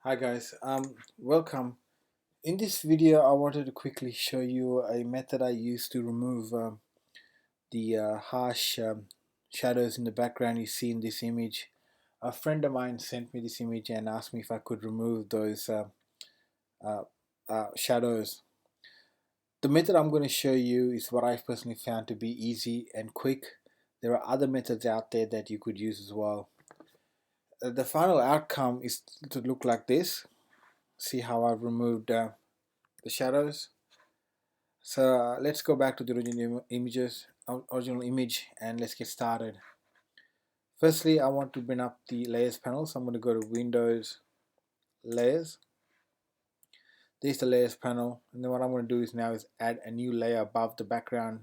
Hi guys, welcome. In this video I wanted to quickly show you a method I use to remove the harsh shadows in the background you see in this image. A friend of mine sent me this image and asked me if I could remove those uh, shadows. The method I'm going to show you is what I've personally found to be easy and quick. There are other methods out there that you could use as well. The final outcome is to look like this. See how I've removed the shadows. So let's go back to the original image, and let's get started. Firstly, I want to bring up the layers panel, so I'm going to go to Windows, Layers. There's the layers panel, and then what I'm going to do is now is add a new layer above the background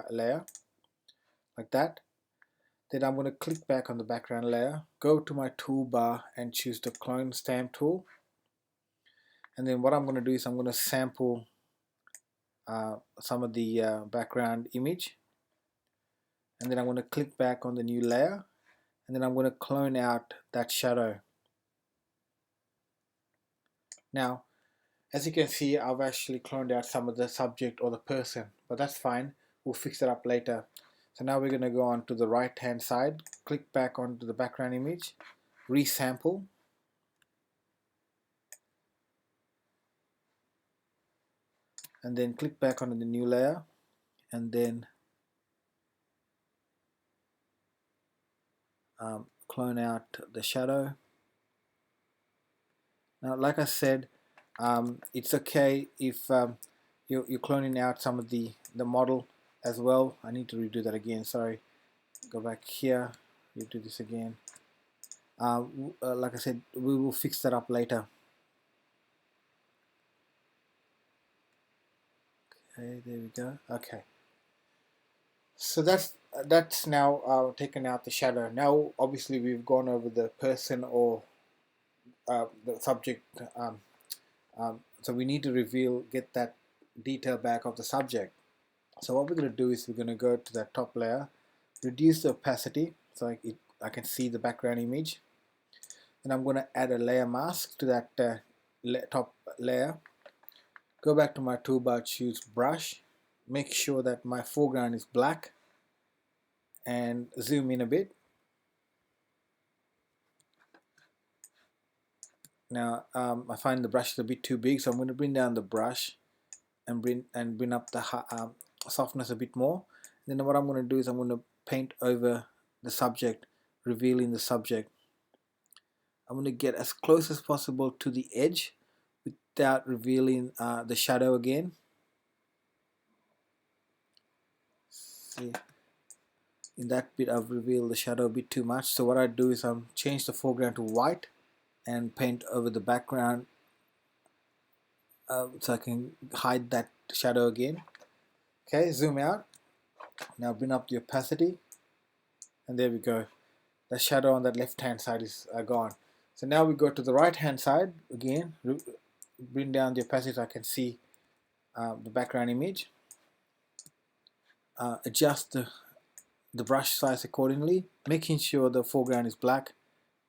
layer, like that. Then I'm going to click back on the background layer, go to my toolbar and choose the clone stamp tool. And then what I'm going to do is I'm going to sample some of the background image, and then I'm going to click back on the new layer, and then I'm going to clone out that shadow. Now, as you can see, I've actually cloned out some of the subject or the person, but that's fine. We'll fix it up later. So now we're going to go on to the right hand side, click back onto the background image, resample, and then click back onto the new layer, and then clone out the shadow. Now, like I said, it's okay if you're cloning out some of the model as well. I need to redo that again, sorry. Go back here, redo this again. Like I said, we will fix that up later. Okay, there we go. Okay, so that's now taken out the shadow. Now obviously we've gone over the person or the subject, so we need to get that detail back of the subject. So what we're going to do is we're going to go to that top layer, reduce the opacity so I can see the background image. And I'm going to add a layer mask to that top layer. Go back to my toolbar, choose brush, make sure that my foreground is black, and zoom in a bit. Now I find the brush is a bit too big, so I'm going to bring down the brush and bring up the softness a bit more. And then what I'm going to do is I'm going to paint over the subject, revealing the subject. I'm going to get as close as possible to the edge without revealing the shadow again. See, in that bit I've revealed the shadow a bit too much, so what I do is I'm change the foreground to white and paint over the background so I can hide that shadow again. Okay, zoom out. Now bring up the opacity, and there we go. The shadow on that left hand side is gone. So now we go to the right hand side again, bring down the opacity so I can see the background image. Adjust the brush size accordingly, making sure the foreground is black,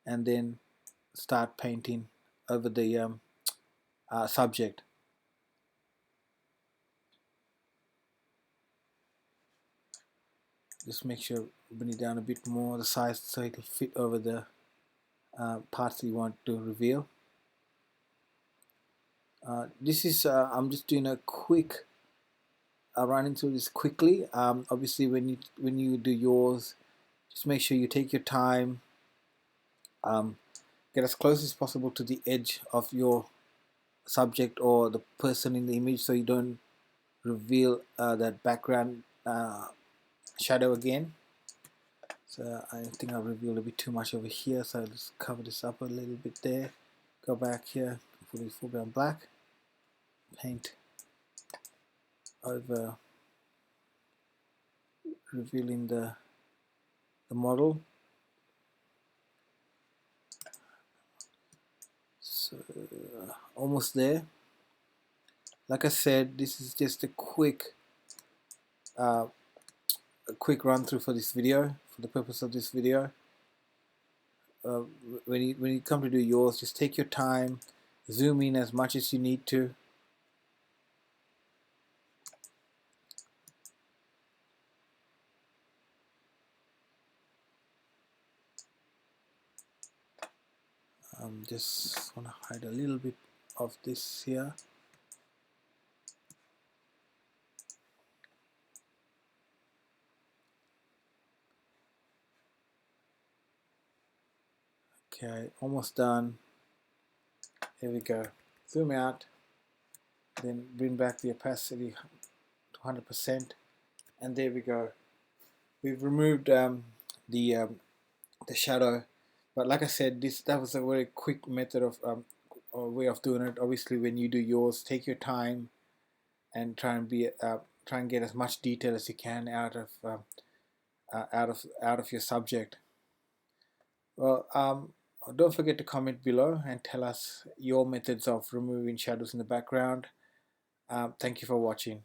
and then start painting over the subject. Just make sure bring it down a bit more the size so it'll fit over the parts you want to reveal. This is I'm just doing a quick running through this quickly. Obviously when you do yours, just make sure you take your time, get as close as possible to the edge of your subject or the person in the image so you don't reveal that background shadow again. So I think I've revealed a bit too much over here, so I'll just cover this up a little bit there. Go back here, put the foreground black, paint over, revealing the model. So almost there. Like I said, this is just uh, a quick run through for this video, for the purpose of this video. when you come to do yours, just take your time, zoom in as much as you need to. Just want to hide a little bit of this here. Okay, almost done. Here we go. Zoom out, then bring back the opacity to 100%, and there we go. We've removed the shadow, but like I said, that was a very quick method of or way of doing it. Obviously, when you do yours, take your time and try and get as much detail as you can out of your subject. Well, don't forget to comment below and tell us your methods of removing shadows in the background. Thank you for watching.